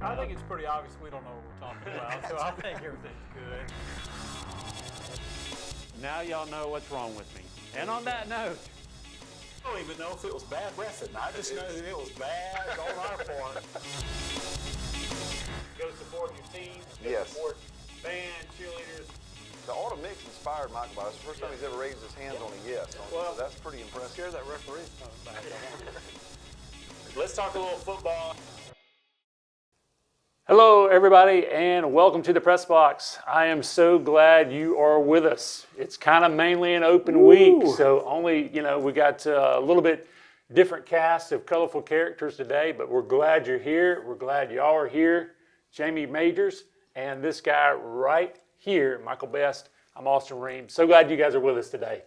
I think it's pretty obvious we don't know what we're talking about, so I think everything's good. Now y'all know what's wrong with me. And on that note, I don't even know if it was bad wrestling. I just know that it was bad on our part. Go support your team. Go Yes. support band, cheerleaders. The auto mix inspired Michael. It's the first time he's ever raised his hands on a yes. Well, so that's pretty impressive. Scare that referee's coming back. Let's talk a little football. hello everybody and welcome to the Press Box. I am so glad you are with us. It's kind of mainly an open week, so only, we got a little bit different cast of colorful characters today, but we're glad you're here. We're glad y'all are here. Jamie Majors and this guy right here, Michael Best. I'm Austin Ream. So glad you guys are with us today.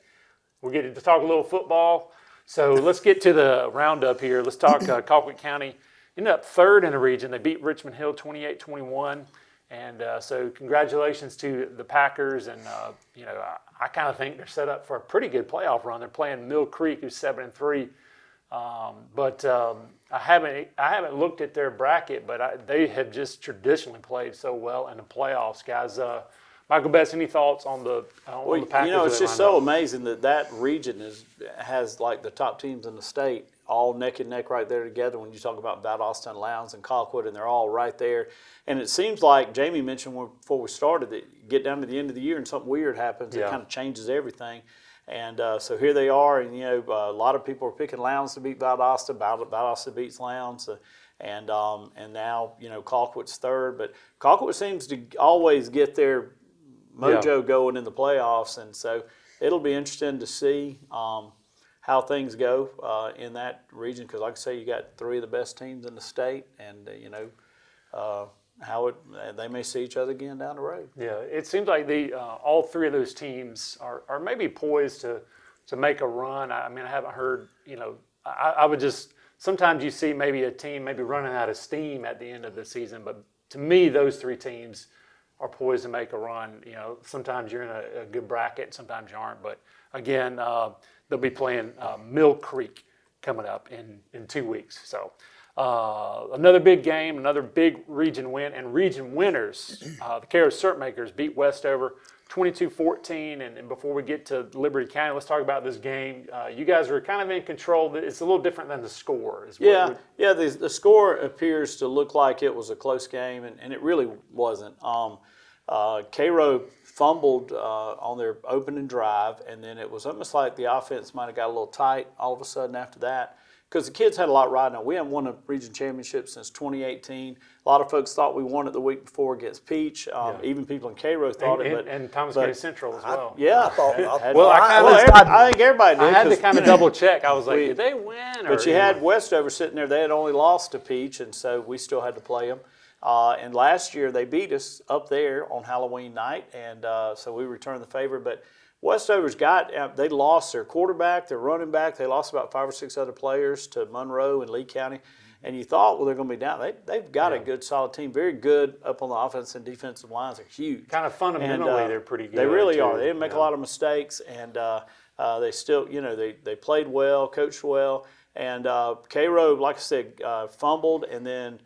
We're getting to talk a little football. So let's get to the roundup here. Let's talk Colquitt County. Ended up third in the region. They beat Richmond Hill 28-21. And so congratulations to the Packers. And, I kind of think they're set up for a pretty good playoff run. They're playing Mill Creek, who's 7-3. But I haven't looked at their bracket, but they have just traditionally played so well in the playoffs, guys. Michael Betts, any thoughts on the Packers? It's just so amazing that region has like the top teams in the state all neck and neck right there together. When you talk about Valdosta, Lowndes, and Colquitt, and they're all right there. And it seems like Jamie mentioned before we started that you get down to the end of the year and something weird happens. It kind of changes everything. And so here they are, and a lot of people are picking Lowndes to beat Valdosta. Valdosta beats Lowndes, and now Colquitt's third. But Colquitt seems to always get their mojo going in the playoffs, and so it'll be interesting to see how things go in that region. Because, like I say, you got three of the best teams in the state, and how they may see each other again down the road. Yeah, it seems like all three of those teams are maybe poised to make a run. I mean, I haven't heard, I would just, sometimes you see maybe a team maybe running out of steam at the end of the season, but to me, those three teams are poised to make a run. Sometimes you're in a good bracket, sometimes you aren't, but again, they'll be playing Mill Creek coming up in 2 weeks. So another big game, another big region win, and region winners. The Cairo Surtmakers beat Westover 22-14, and before we get to Liberty County, let's talk about this game. You guys are kind of in control. It's a little different than the score. The score appears to look like it was a close game, and it really wasn't. Cairo fumbled on their opening drive, and then it was almost like the offense might have got a little tight all of a sudden after that, because the kids had a lot riding on. We haven't won a region championship since 2018. A lot of folks thought we won it the week before against Peach. Even people in Cairo thought it. And Thomas County Central as well. I think everybody did. I had to kind of double check. I was like, did they win? But you had Westover sitting there. They had only lost to Peach, and so we still had to play them. And last year they beat us up there on Halloween night, and so we returned the favor. But Westover's they lost their quarterback, their running back. They lost about 5 or 6 other players to Monroe and Lee County. And you thought, well, they're going to be down. They've got a good, solid team. Very good up on the offense and defensive lines. Are huge. Kind of fundamentally, they're pretty good. They really are. They didn't make a lot of mistakes, and they still, they played well, coached well. And Cairo, like I said, fumbled, and then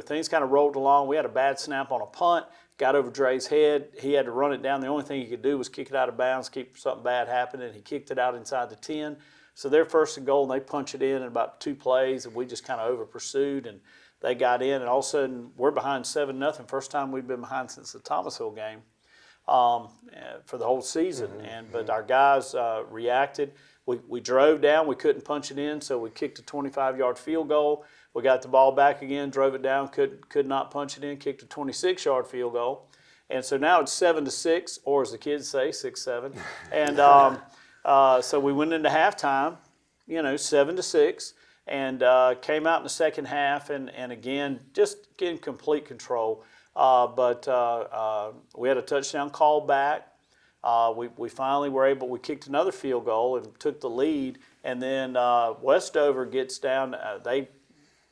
things kind of rolled along. We had a bad snap on a punt, got over Dre's head. He had to run it down. The only thing he could do was kick it out of bounds, keep something bad happening. He kicked it out inside the 10. So they're first and goal, and they punch it in about 2 plays, and we just kind of over pursued, and they got in, and all of a sudden we're behind 7-0. First time we've been behind since the Thomasville game for the whole season. But our guys reacted. We drove down. We couldn't punch it in, so we kicked a 25-yard field goal. We got the ball back again, drove it down, could not punch it in, kicked a 26-yard field goal. And so now it's 7-6, or as the kids say, 6-7. And so we went into halftime, 7-6, and came out in the second half, and again, just getting complete control. But we had a touchdown call back. We finally were able, we kicked another field goal and took the lead, and then Westover gets down. They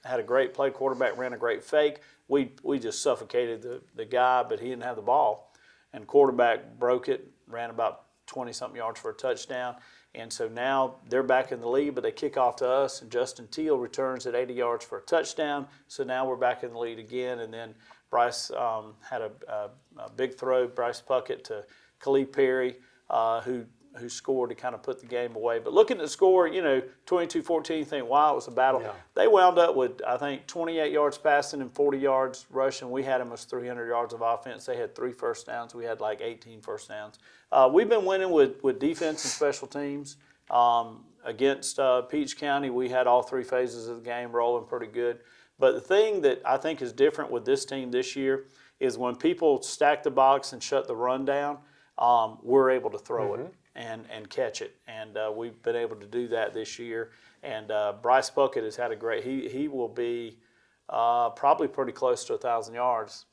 had a great play. Quarterback ran a great fake. We just suffocated the guy, but he didn't have the ball. And quarterback broke it, ran about 20-something yards for a touchdown. And so now they're back in the lead, but they kick off to us, and Justin Teal returns at 80 yards for a touchdown. So now we're back in the lead again. And then Bryce had a big throw, Bryce Puckett to Khalid Perry, who scored to kind of put the game away. But looking at the score, 22-14, you think, wow, it was a battle. Yeah. They wound up with, I think, 28 yards passing and 40 yards rushing. We had almost 300 yards of offense. They had 3 first downs. We had like 18 first downs. We've been winning with defense and special teams. Against Peach County, we had all 3 phases of the game rolling pretty good. But the thing that I think is different with this team this year is when people stack the box and shut the run down, we're able to throw it and catch it. And we've been able to do that this year. And Bryce Puckett has had a great – he will be probably pretty close to 1,000 yards.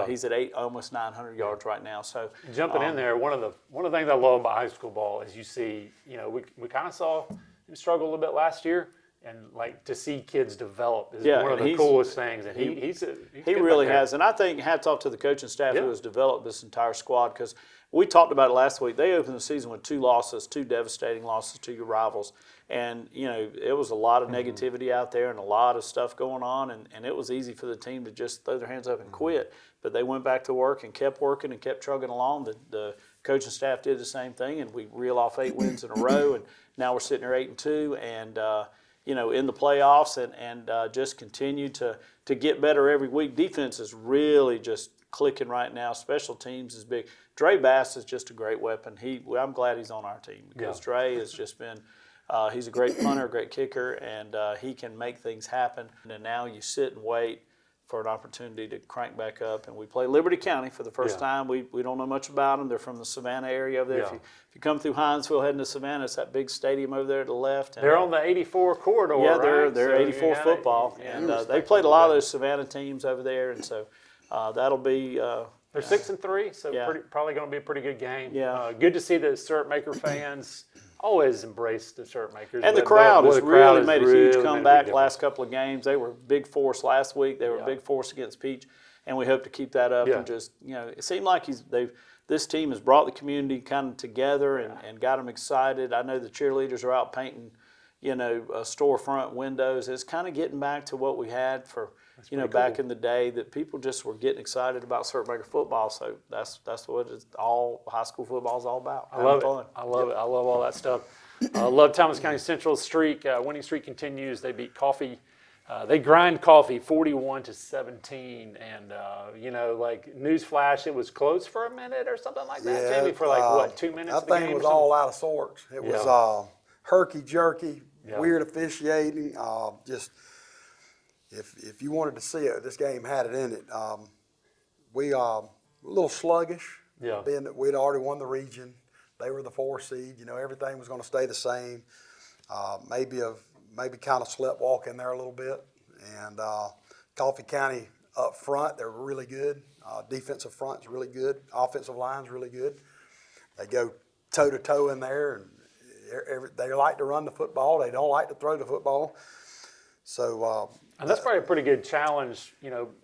He's at almost 900 yards right now. So jumping in there, one of the things I love about high school ball is you see, we kind of saw him struggle a little bit last year, and like to see kids develop is one of the coolest things. And he really has. And I think hats off to the coaching staff who has developed this entire squad, because we talked about it last week. They opened the season with 2 losses, 2 devastating losses to your rivals. And, it was a lot of negativity out there and a lot of stuff going on, and it was easy for the team to just throw their hands up and quit. But they went back to work and kept working and kept trugging along. The coaching staff did the same thing, and we reel off 8 wins in a row, and now we're sitting there 8-2, and in the playoffs, and just continue to get better every week. Defense is really just clicking right now. Special teams is big. Dre Bass is just a great weapon. I'm glad he's on our team, because Dre has just been he's a great punter, a great kicker, and he can make things happen. And now you sit and wait for an opportunity to crank back up. And we play Liberty County for the first time. We don't know much about them. They're from the Savannah area over there. If you come through Hinesville heading to Savannah, it's that big stadium over there to the left. And, they're on the 84 corridor, they're right? 84 football. And they played a lot of those Savannah teams over there. And so that'll be they're 6-3, so probably going to be a pretty good game. Yeah. Good to see the Syrup Maker fans always embrace the Syrup Makers. And the crowd has really made a huge comeback last couple of games. They were a big force last week. They were a big force against Peach, and we hope to keep that up. And just, it seemed like this team has brought the community kind of together and got them excited. I know the cheerleaders are out painting, storefront windows. It's kind of getting back to what we had for back in the day, that people just were getting excited about Syrup Maker football. So that's what all high school football is all about. I love it. I love it. I love all that stuff. I love Thomas County Central's streak. Winning streak continues. They beat Coffee. They grind Coffee 41-17. And, like newsflash, it was closed for a minute or something like that. Yeah, Jamie, for like, 2 minutes I of the think game it was or something? all out of sorts. It was herky-jerky, weird officiating, just – If you wanted to see it, this game had it in it. We a little sluggish, being that we'd already won the region. They were the 4 seed. Everything was going to stay the same. Maybe kind of sleptwalk in there a little bit. And Coffee County up front, they're really good. Defensive front's really good. Offensive line's really good. They go toe-to-toe in there, and they like to run the football. They don't like to throw the football. So and that's probably a pretty good challenge.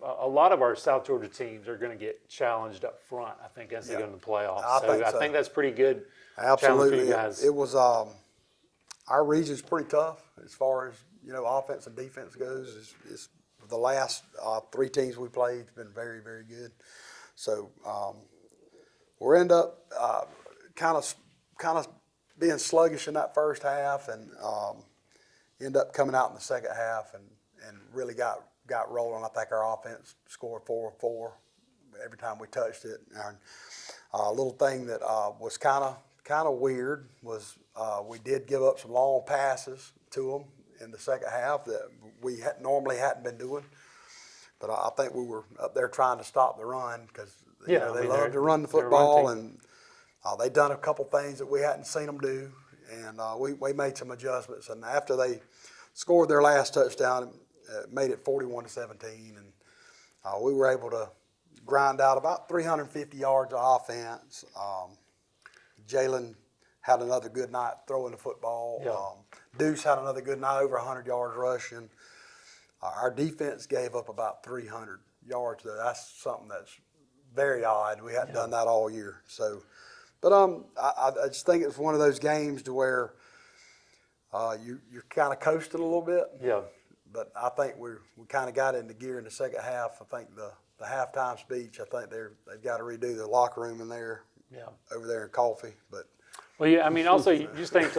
A lot of our South Georgia teams are going to get challenged up front, I think, as they go into the playoffs. I think that's pretty good. Absolutely. Challenge for you guys. It was our region's pretty tough as far as offense and defense goes. It's the last 3 teams we played have been very, very good. So we'll end up kind of being sluggish in that first half, and end up coming out in the second half and really got rolling. I think our offense scored 4-4 every time we touched it. And a little thing that was kind of weird was we did give up some long passes to them in the second half that we normally hadn't been doing. But I think we were up there trying to stop the run, because they love to run the football, and they done a couple things that we hadn't seen them do, and we made some adjustments. And after they scored their last touchdown, made it 41-17, and we were able to grind out about 350 yards of offense. Jalen had another good night throwing the football. Deuce had another good night, over 100 yards rushing. Our defense gave up about 300 yards. That's something that's very odd. We hadn't done that all year. So, but I just think it's one of those games to where you're kind of coasting a little bit. Yeah. But I think we kind of got into gear in the second half. I think the halftime speech, I think they've got to redo the locker room in there. Yeah. Over there in Coffee, but. Well, yeah. I mean, also you just think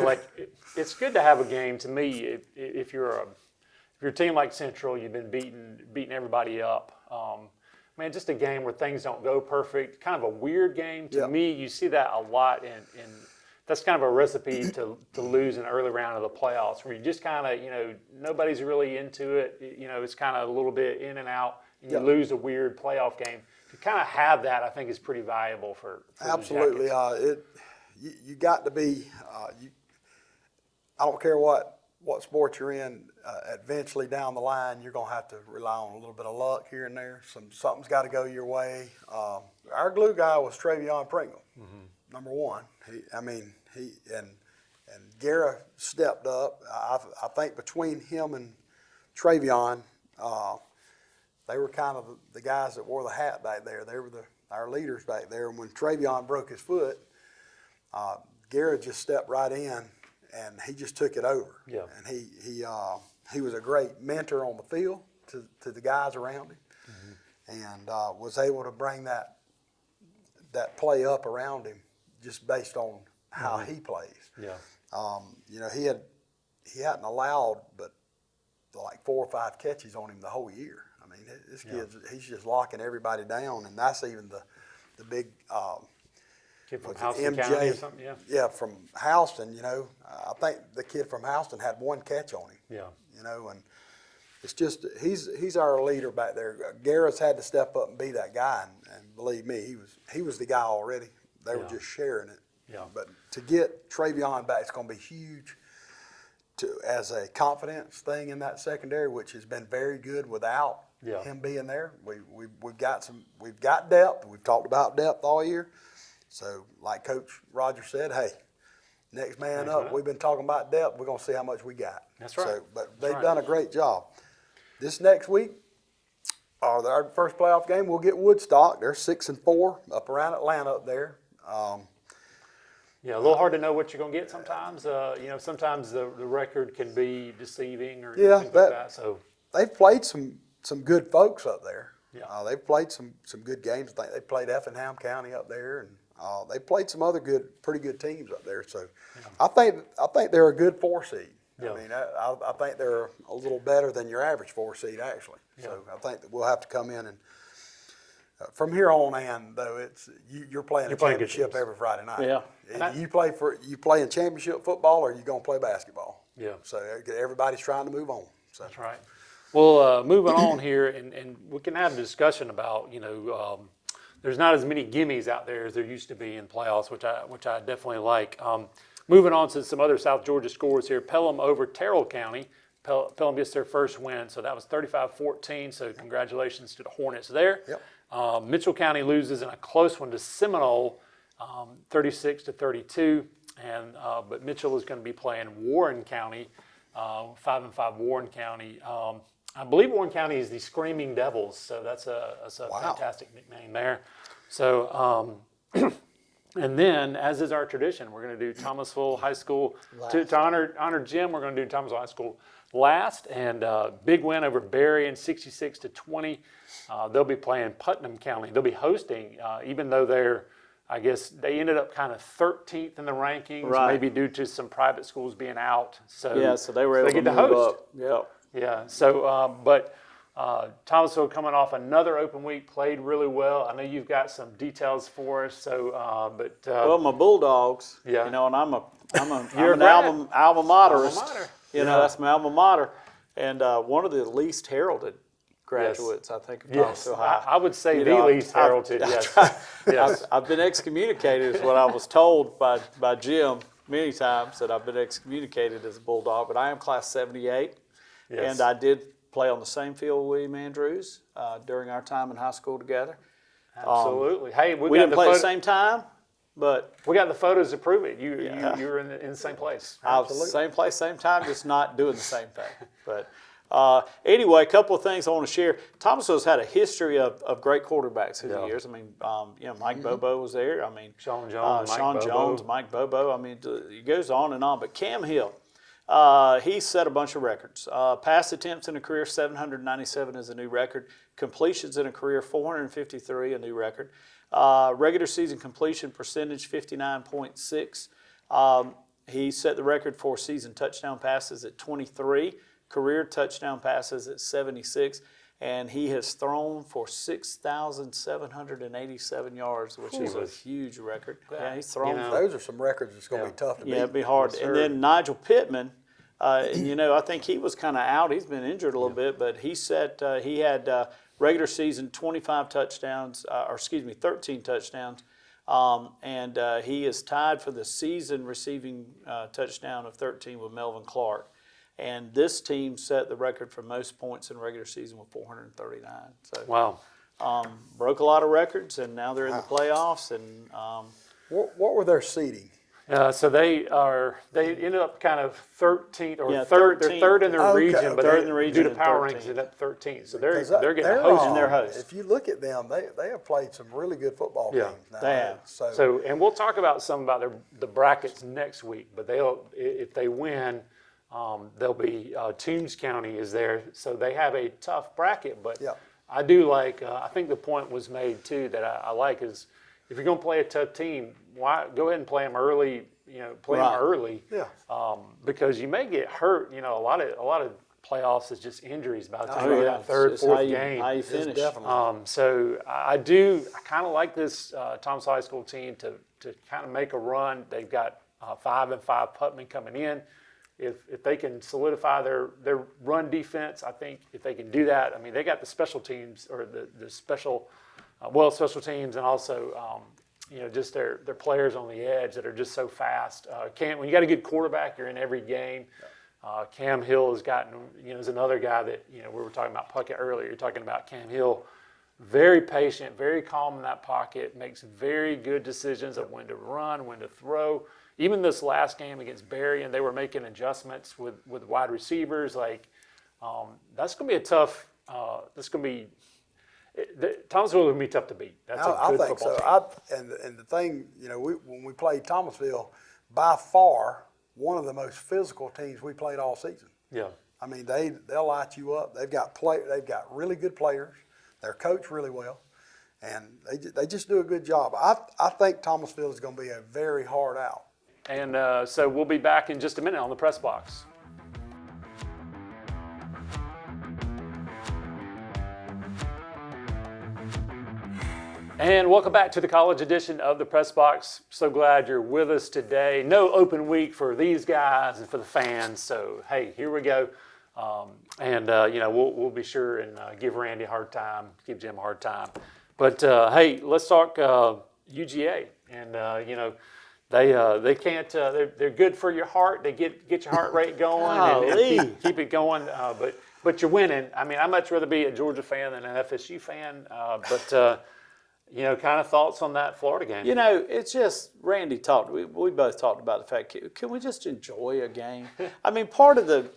it's good to have a game. To me, if you're a team like Central, you've been beating everybody up. Man, just a game where things don't go perfect. Kind of a weird game to me. You see that a lot in that's kind of a recipe to lose an early round of the playoffs, where you just kind of, nobody's really into it. It's kind of a little bit in and out, and you lose a weird playoff game. To kind of have that, I think, is pretty valuable for Absolutely. the Jackets. You got to be. I don't care what sport you're in. Eventually, down the line, you're gonna have to rely on a little bit of luck here and there. Something's got to go your way. Our glue guy was Travion Pringle, number one. He and Guerra stepped up. I think between him and Travion, they were kind of the guys that wore the hat back there. They were our leaders back there. And when Travion broke his foot, Guerra just stepped right in, and he just took it over. Yeah. And he was a great mentor on the field to the guys around him, and was able to bring that play up around him just based on how he plays. Yeah. He hadn't allowed but like 4 or 5 catches on him the whole year. I mean, this kid, he's just locking everybody down, and that's even the big Kid from Houston County or something, yeah. Yeah, from Houston. I think the kid from Houston had 1 catch on him. Yeah. And it's just he's our leader back there. Garrett's had to step up and be that guy, and believe me, he was the guy already. They were just sharing it. Yeah. But to get Travion back, it's going to be huge as a confidence thing in that secondary, which has been very good without him being there. We've got depth. We've talked about depth all year. So, like Coach Roger said, hey, next man up. We've been talking about depth. We're going to see how much we got. That's right. So, but they've done a great job. This next week, our first playoff game, we'll get Woodstock. They're 6-4 up around Atlanta up there. Yeah, a little hard to know what you're going to get sometimes. Sometimes the record can be deceiving or things like that. So they've played some good folks up there. Yeah. They've played some good games. I think they played Effingham County up there, and they played some other pretty good teams up there. So I think they're a good 4 seed. Yeah. I mean, I think they're a little better than your average 4 seed actually. So I think that we'll have to come in and. From here on in, though, it's you're playing a championship every Friday night. Yeah. You play in championship football, or you gonna play basketball. Yeah. So everybody's trying to move on. So. That's right. Well, moving on here, and we can have a discussion about there's not as many gimmies out there as there used to be in playoffs, which I definitely like. Moving on to some other South Georgia scores here. Pelham over Terrell County. Pelham gets their first win, so that was 35-14. So congratulations to the Hornets there. Yep. Mitchell County loses in a close one to Seminole, 36-32, but Mitchell is going to be playing Warren County, 5-5 Warren County. I believe Warren County is the Screaming Devils, so that's a fantastic nickname there. So, and then, as is our tradition, we're going to do Thomasville High School to honor Jim. We're going to do Thomasville High School last, and big win over Berrien, 66-20. They'll be playing Putnam County. They'll be hosting, even though I guess they ended up kind of 13th in the rankings, maybe due to some private schools being out. So so they were able to move host. Up. Yep. Yeah. So, but Thomasville coming off another open week, played really well. I know you've got some details for us. So, well, my Bulldogs. Yeah. And I'm an alma materist. Alma mater. That's my alma mater, and one of the least heralded graduates, I think, of Thomasville High. I would say the least heralded. Yes. I've been excommunicated, is what I was told by Jim many times, that I've been excommunicated as a Bulldog. But I am class 78, and I did play on the same field with William Andrews during our time in high school together. Absolutely. Hey, we didn't play at the same time, but we got the photos to prove it. You were in the same place. I was same place, same time, just not doing the same thing. But anyway, a couple of things I want to share. Thomasville's had a history of great quarterbacks through the years. I mean, Mike Bobo was there. I mean, Sean Jones, Mike Bobo. I mean, it goes on and on. But Cam Hill, He set a bunch of records. Pass attempts in a career, 797 is a new record. Completions in a career, 453, a new record. Regular season completion percentage, 59.6. He set the record for season touchdown passes at 23, career touchdown passes at 76, and he has thrown for 6,787 yards, which is a huge record. Yeah, he's thrown. Those are some records that's going to be tough to beat. Yeah, it'd be hard. And then Nigel Pittman, I think he was kind of out. He's been injured a little bit, but he set he had regular season 13 touchdowns, and he is tied for the season receiving touchdown of 13 with Melvin Clark. And this team set the record for most points in regular season with 439. So Wow. Broke a lot of records, and now they're in the playoffs. And What were their seeding? So they ended up kind of 13th or Yeah, third. 13th. They're third in their Okay, region, but third in the region due to and power 13th. rankings, ended up 13th. So they're 'Cause getting they're, hosed. And they're hosts. If you look at them, they have played some really good football Yeah. games now. They have. So, and we'll talk about the brackets next week. But if they win, they'll be Toombs County is there, so they have a tough bracket. But Yeah. I do like. I think the point was made too that I like is if you're going to play a tough team, why go ahead and play them early? Play them early. Yeah. Because you may get hurt. A lot of playoffs is just injuries by the time you get that It's third, just fourth how you, game. How you It's finish. definitely. So I kind of like this Thomas High School team to kind of make a run. They've got 5-5 Putman coming in. If they can solidify their run defense, I think if they can do that, I mean, they got the special teams or the special teams, and also just their players on the edge that are just so fast. When you got a good quarterback, you're in every game. Cam Hill has gotten, is another guy that, we were talking about Puckett earlier. You're talking about Cam Hill. Very patient, very calm in that pocket, makes very good decisions of when to run, when to throw. Even this last game against Berry, and they were making adjustments with wide receivers. That's going to be a tough. That's going to be. Thomasville will be tough to beat. That's a I good think football so. team. And the thing, when we played Thomasville, by far one of the most physical teams we played all season. Yeah. I mean, they'll light you up. They've got really good players. They're coached really well, and they just do a good job. I think Thomasville is going to be a very hard out. And so we'll be back in just a minute on the press box. And welcome back to the college edition of the Press Box. So glad you're with us today. No open week for these guys and for the fans. So hey, here we go. We'll be sure and give Randy a hard time, give Jim a hard time. But hey, let's talk UGA. And they can't. They're good for your heart. They get your heart rate going and keep it going. But you're winning. I mean, I'd much rather be a Georgia fan than an FSU fan. Kind of thoughts on that Florida game? It's just Randy talked. We both talked about the fact. Can we just enjoy a game? I mean, part of the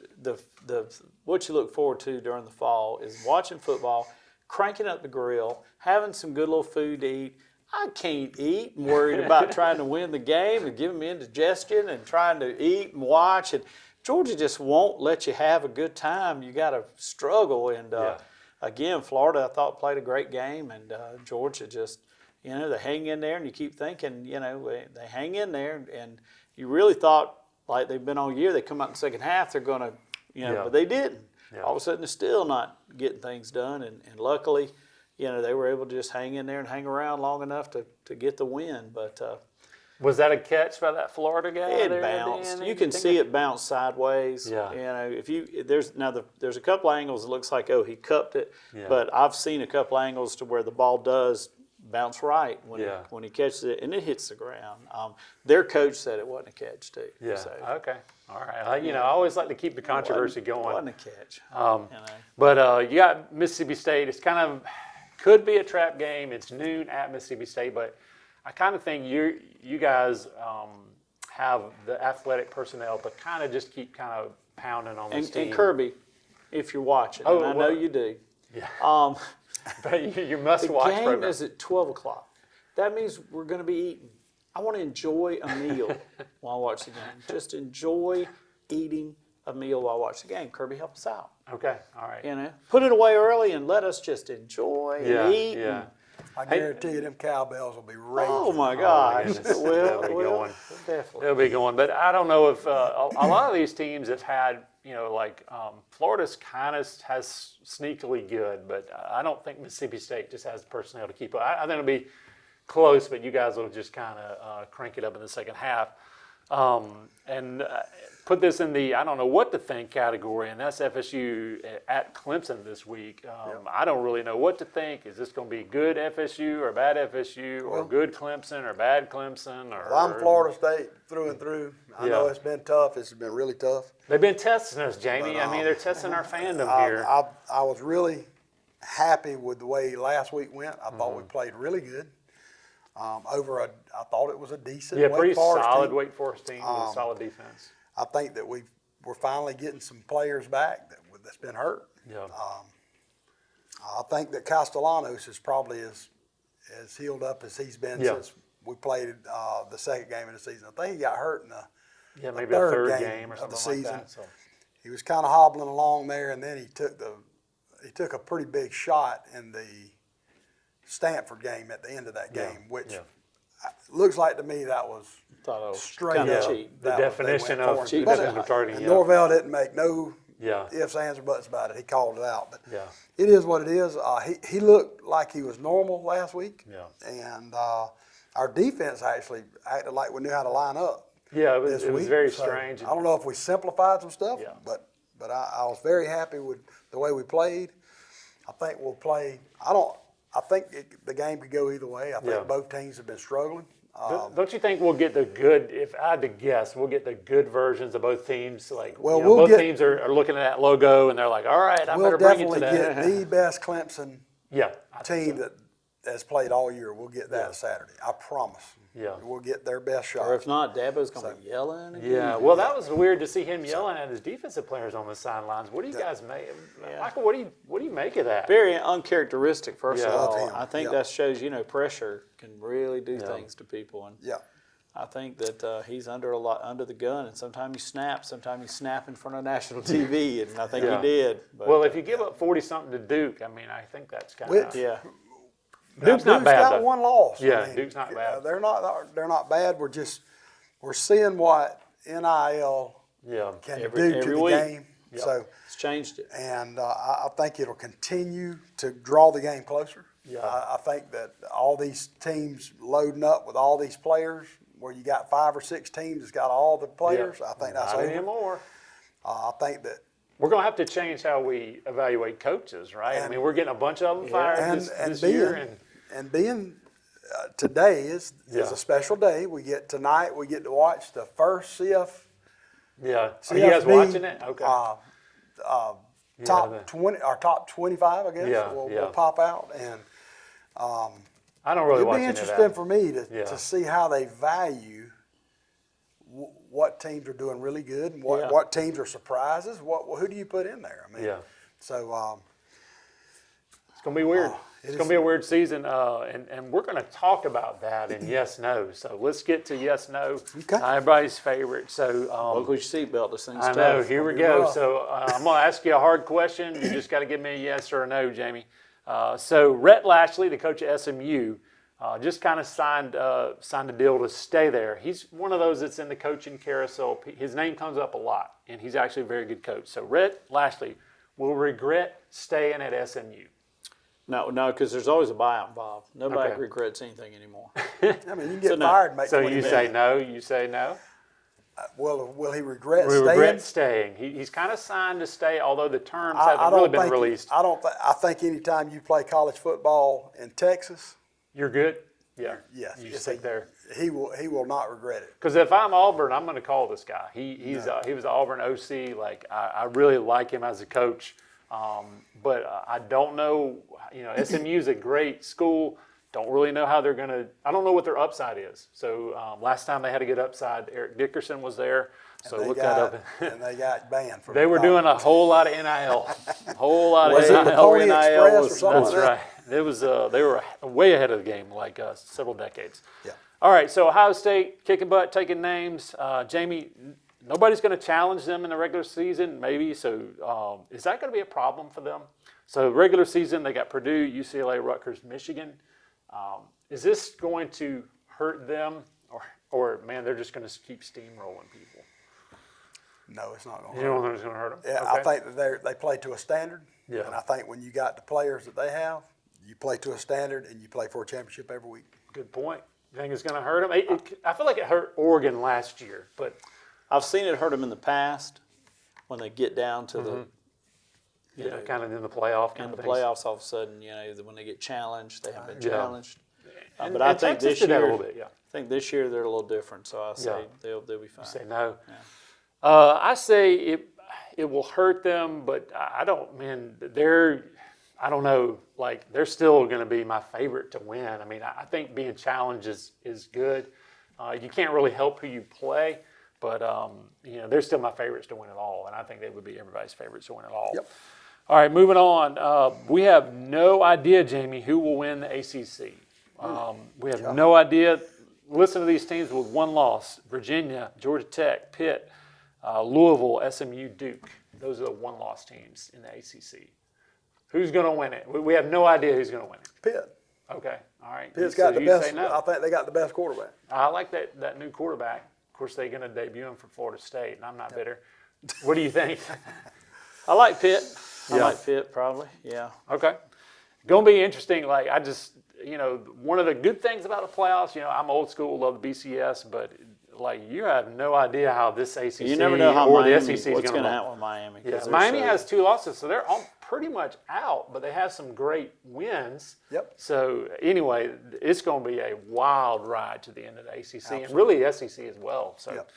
what you look forward to during the fall is watching football, cranking up the grill, having some good little food to eat. I can't eat. I'm worried about trying to win the game and giving me indigestion and trying to eat and watch. And Georgia just won't let you have a good time. You got to struggle. And again, Florida, I thought, played a great game. And Georgia just, they hang in there. And you keep thinking, they hang in there. And you really thought, like they've been all year, they come out in the second half, they're going to, but they didn't. Yeah. All of a sudden, they're still not getting things done. And luckily, they were able to just hang in there and hang around long enough to get the win. But was that a catch by that Florida guy? It bounced. You can see it bounce sideways. Yeah. There's a couple angles. It looks like he cupped it, but I've seen a couple angles to where the ball does bounce right when he catches it and it hits the ground. Their coach said it wasn't a catch too. Yeah. So, Okay. All right. I always like to keep the controversy going. It wasn't a catch. But you got Mississippi State. It's kind of could be a trap game. It's noon at Mississippi State, but I kind of think you guys have the athletic personnel to kind of just keep kind of pounding on this team. And Kirby, if you're watching, and I know you do. Yeah. But you must watch. The game is at 12 o'clock. That means we're going to be eating. I want to enjoy a meal while I watch the game. Just enjoy eating a meal while watching the game. Kirby, help us out. Okay, all right. You know, put it away early and let us just enjoy Yeah, and eat. yeah. I guarantee you them cowbells will be raising. Oh my Oh, my gosh! goodness. Well, They'll be well, going. definitely. They'll be going, but I don't know if a lot of these teams have had, like Florida's kind of has sneakily good, but I don't think Mississippi State just has the personnel to keep up. I think it'll be close, but you guys will just kind of crank it up in the second half. And put this in the I don't know what to think category, and that's FSU at Clemson this week. I don't really know what to think. Is this going to be good FSU or bad FSU or good Clemson or bad Clemson? Or Well, I'm Florida State through and through. I know Yeah. it's been tough. It's been really tough. They've been testing us, Jamie. I mean, they're testing our fandom here. I was really happy with the way last week went. I thought Mm-hmm. we played really good. I thought it was a decent Yeah, Wake pretty Forest solid team. Wake Forest team with a solid defense. I think that we're finally getting some players back that's been hurt. Yeah. I think that Castellanos is probably as healed up as he's been Yeah. since we played the second game of the season. I think he got hurt in Yeah, the maybe a third third game game or of the something like season. that. So. he was kind of hobbling along there, and then he took a pretty big shot in the Stanford game at the end of that game, which looks like to me that was Thought I was straight kind up of cheap. The that was- they definition went of for it. cheap. But, definition of targeting. and Yeah. Norvell didn't make no Yeah. ifs, ands, or buts about it. He called it out, but Yeah. it is what it is. He looked like he was normal last week, Yeah. and our defense actually acted like we knew how to line up. Yeah, it was, This it was week. very So, strange. I don't know if we simplified some stuff, Yeah. but I was very happy with the way we played. I think we'll play. I think the game could go either way. I think Yeah. both teams have been struggling. Don't you think we'll get the good, if I had to guess, we'll get the good versions of both teams? Like, Well, we'll both get- teams are looking at that logo and they're like, all right, I We'll better bring it definitely to that. get the best Clemson Yeah. I think team so. that has played all year. We'll get that Saturday. I promise. Yeah. We'll get their best shot. Or if not, Dabo's going to be yelling again. Yeah, well, that was weird to see him yelling at his defensive players on the sidelines. What do you guys make? Michael, what do you make of that? Very uncharacteristic, first of Yeah. all. Love him. I think Yeah. that shows, pressure can really do things to people. And Yeah. I think that he's under the gun, and sometimes you snap in front of national TV, and I think Yeah. he did. But, Well, if you give up 40-something to Duke, I mean, I think that's kind Which- of. yeah, Duke's not bad, got though. one loss. Yeah, Duke's not bad. They're not bad. We're seeing what NIL Yeah. can Every- do to every the week. game. Yep. So, it's changed it. and I think it'll continue to draw the game closer. Yeah. I think that all these teams loading up with all these players, where you got 5 or 6 teams that's got all the players, I think that's Not over. anymore. I think that We're going to have to change how we evaluate coaches, right? I mean, we're getting a bunch of them fired this year. being today is Yeah. a special day. We get to watch the first CF. Yeah. Are you CFB, guys watching it? Okay. Top 20 or top 25, I guess. Yeah, will yeah. pop out, and I don't really it'll watch be any of interesting that. for me Yeah. to see how they value what teams are doing really good and what, Yeah. what teams are surprises. Who do you put in there? I mean, Yeah. So It's going to be weird. it It's going to be a weird season, and we're going to talk about that in yes, no. So let's get to yes, no. Okay. Everybody's favorite. So Look with your seatbelt. This thing's I tough. know. Here we be go. rough. So I'm going to ask you a hard question. You just got to give me a yes or a no, Jamie. So Rhett Lashley, the coach at SMU, just kind of signed a deal to stay there. He's one of those that's in the coaching carousel. His name comes up a lot, and he's actually a very good coach. So Rhett Lashley will regret staying at SMU. No, because there's always a buyout involved. Nobody Okay. regrets anything anymore. I mean, you can get no. fired and make So 20 you million. say no. You say no. Well, will he regret We staying? regret staying. He's kind of signed to stay, although the terms I haven't don't really been think released. I think anytime you play college football in Texas, You're good. Yeah. yes, You yes, stick there. he will not regret it. Because if I'm Auburn, I'm going to call this guy. He was the Auburn OC. Like I really like him as a coach, but I don't know. SMU's a great school. Don't really know how they're going to. I don't know what their upside is. So last time they had a good upside. Eric Dickerson was there. So They look that got- up. and they got banned from. They were doing a whole lot of NIL. A whole lot Was of it the NIL. Pony NIL Express was- or something? That's like that? right. It was. They were way ahead of the game, like several decades. Yeah. All right. So Ohio State kicking butt, taking names. Jamie, nobody's going to challenge them in the regular season, maybe. So is that going to be a problem for them? So regular season, they got Purdue, UCLA, Rutgers, Michigan. Is this going to hurt them, or man, they're just going to keep steamrolling people? No, it's not going to You hurt don't them. think it's going to hurt them? Yeah, Okay. I think that they play to a standard. Yeah. And I think when you got the players that they have, you play to a standard and you play for a championship every week. Good point. You think it's going to hurt them? I feel like it hurt Oregon last year, but I've seen it hurt them in the past when they get down to the kind of in the playoff kind in of the things. playoffs. All of a sudden, when they get challenged, they haven't been Yeah. challenged. And- But I and think Texas this did that year, a little bit, yeah. I think this year they're a little different. So I say Yeah. they'll be fine. Say no. I say it will hurt them, but I don't. Man, I don't know. Like they're still going to be my favorite to win. I mean, I think being challenged is good. You can't really help who you play, but they're still my favorites to win it all, and I think they would be everybody's favorites to win it all. Yep. All right, moving on. We have no idea, Jamie, who will win the ACC. We have no idea. Listen to these teams with one loss: Virginia, Georgia Tech, Pitt, Louisville, SMU, Duke. Those are the one-loss teams in the ACC. Who's going to win it? We have no idea who's going to win it. Pitt. Okay, all right. Pitt's So got the you best. say no. I think they got the best quarterback. I like that new quarterback. Of course, they're going to debut him for Florida State, and I'm not bitter. What do you think? I like Pitt. I Yeah. like Pitt probably. Yeah. Okay. Going to be interesting. Like, I just, one of the good things about the playoffs, I'm old school, love the BCS, but, like, you have no idea how this ACC You never know how or Miami, the SEC is what's going to happen with Miami. 'Cause Yeah, they're Miami so- has 2 losses, so they're pretty much out, but they have some great wins. Yep. So anyway, it's going to be a wild ride to the end of the ACC and really the SEC as well. So, Yep.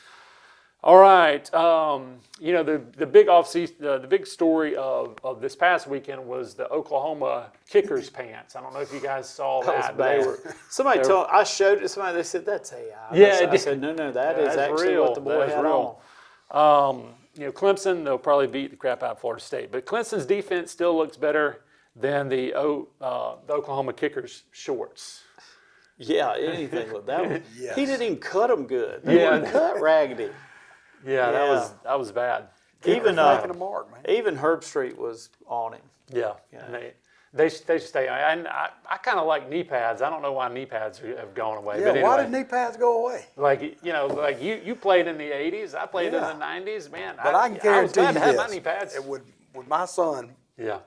all right, the big offseason, the big story of this past weekend was the Oklahoma kickers' pants. I don't know if you guys saw that. That was but they bad. were- Somebody they told I showed it to somebody. They said that's AI. Yeah, it I did. said no, that Yeah, is that's actually real. what the boy That is had real. on. Clemson, they'll probably beat the crap out of Florida State. But Clemson's defense still looks better than the Oklahoma kickers' shorts. Yeah, anything with that one. Yes. He didn't even cut them good. They Yeah. weren't cut raggedy. Yeah, Yeah. that was bad. Even Making a mark, man. even Herb Street was on him. Yeah. And they should stay. And I kind of like knee pads. I don't know why knee pads have gone away. Yeah, but anyway, why did knee pads go away? like you played in the '80s. I played Yeah. in the '90s. Man, But I can was guarantee glad you to have this. my knee pads. With my son, Yeah.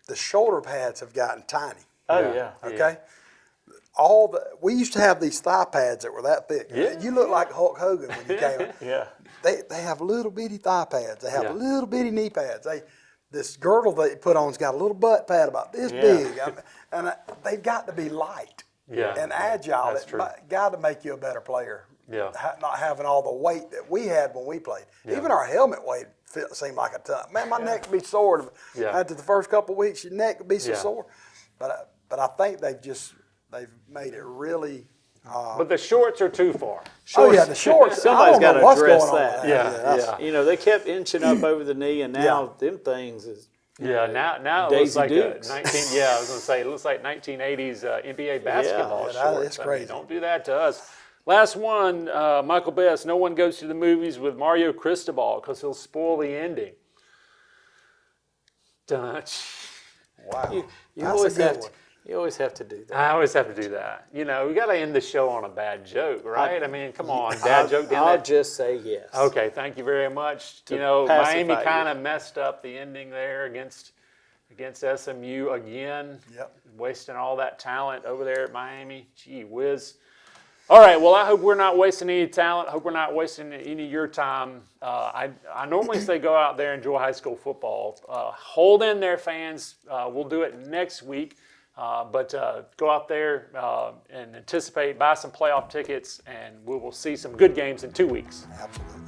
the shoulder pads have gotten tiny. Oh Yeah. yeah. Okay. We used to have these thigh pads that were that thick. Yeah. You look like Hulk Hogan when you came. Yeah. They have little bitty thigh pads. They have Yeah. little bitty knee pads. This girdle they put on's got a little butt pad about this Yeah. big. They've got to be light Yeah. and agile. That's true. Got to make you a better player. Yeah. Not having all the weight that we had when we played. Yeah. Even our helmet weight seemed like a ton. Man, my neck would be sore. Yeah. After the first couple of weeks, your neck would be so Yeah. sore. But I think they've made it really. But the shorts are too far. Oh yeah, the shorts. Somebody's I don't got know to what's address going on that. with Yeah. You know, they kept inching up over the knee, and now them things is. Yeah, now it Daisy looks like Dukes. a 19. Yeah, I was gonna say it looks like 1980s NBA basketball Yeah, shorts. it's I mean, crazy. don't do that to us. Last one, Michael Best. No one goes to the movies with Mario Cristobal because he'll spoil the ending. Dun. Wow. You That's always a good have one. to. You always have to do that. I always have to do that. You know, we got to end the show on a bad joke, right? I mean, come on, dad joke. Didn't I'll that- just say yes. Okay, thank you very much. To You know, pacify Miami you. kind of messed up the ending there against SMU again. Yep. Wasting all that talent over there at Miami. Gee whiz. All right, well, I hope we're not wasting any talent. I hope we're not wasting any of your time. I normally say go out there and enjoy high school football. Hold in there, fans. We'll do it next week. But go out there and anticipate, buy some playoff tickets, and we will see some good games in 2 weeks. Absolutely.